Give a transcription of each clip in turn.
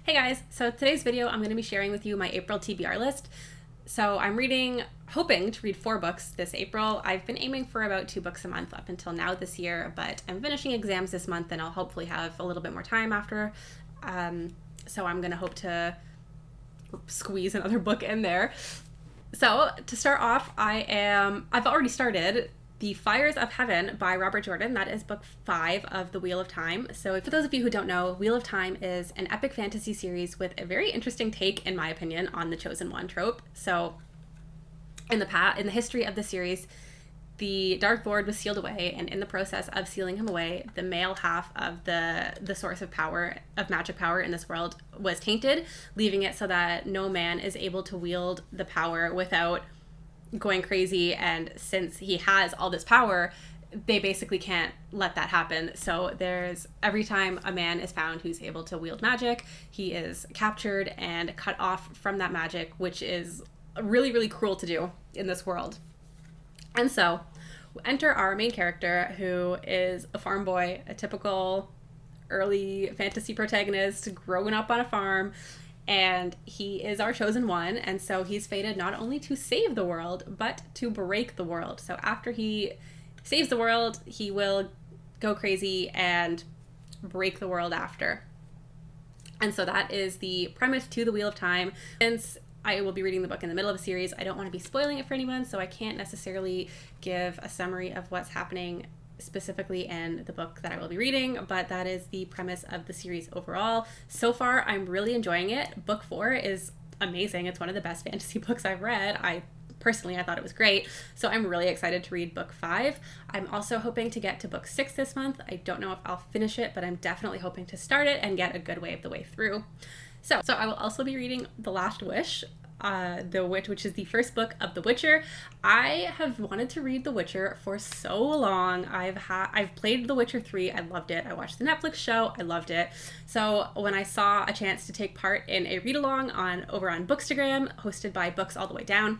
Hey guys, so today's video I'm going to be sharing with you my April TBR list. So I'm hoping to read 4 books this April. I've been aiming for about 2 books a month up until now this year, but I'm finishing exams this month and I'll hopefully have a little bit more time after. So I'm going to hope to squeeze another book in there. So to start off, I've already started The Fires of Heaven by Robert Jordan. That is book 5 of The Wheel of Time. So for those of you who don't know, Wheel of Time is an epic fantasy series with a very interesting take, in my opinion, on the chosen one trope. So in the history of the series, the Dark Lord was sealed away, and in the process of sealing him away, the male half of the source of power, of magic power in this world, was tainted, leaving it so that no man is able to wield the power without going crazy. And since he has all this power, they basically can't let that happen. So every time a man is found who's able to wield magic, he is captured and cut off from that magic, which is really, really cruel to do in this world. And so enter our main character, who is a farm boy, a typical early fantasy protagonist growing up on a farm. And he is our chosen one, and so he's fated not only to save the world, but to break the world. So after he saves the world, he will go crazy and break the world after. And so that is the premise to The Wheel of Time. Since I will be reading the book in the middle of a series, I don't want to be spoiling it for anyone, so I can't necessarily give a summary of what's happening specifically in the book that I will be reading, but that is the premise of the series overall. So far, I'm really enjoying it. Book 4 is amazing. It's one of the best fantasy books I've read. I thought it was great. So I'm really excited to read book 5. I'm also hoping to get to book 6 this month. I don't know if I'll finish it, but I'm definitely hoping to start it and get a good way of the way through. So I will also be reading The Last Wish, which is the first book of The Witcher. I have wanted to read The Witcher for so long. I've played The Witcher 3. I loved it. I watched the Netflix show. I loved it. So when I saw a chance to take part in a read-along over on bookstagram, hosted by Books All the Way Down,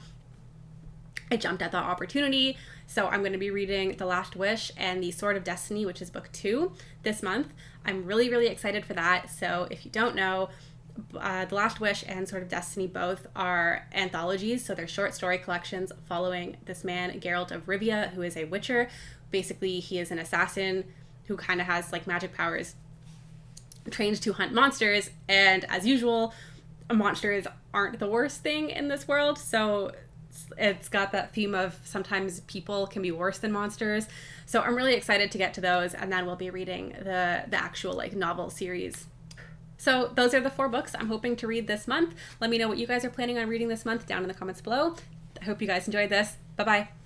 I jumped at the opportunity. So I'm going to be reading The Last Wish and The Sword of Destiny, which is book 2, this month. I'm really, really excited for that. So if you don't know, The Last Wish and Sword of Destiny both are anthologies, so they're short story collections following this man, Geralt of Rivia, who is a witcher. Basically, he is an assassin who kind of has like magic powers, trained to hunt monsters, and as usual, monsters aren't the worst thing in this world, so it's got that theme of sometimes people can be worse than monsters. So I'm really excited to get to those, and then we'll be reading the actual like novel series. So those are the 4 books I'm hoping to read this month. Let me know what you guys are planning on reading this month down in the comments below. I hope you guys enjoyed this. Bye-bye.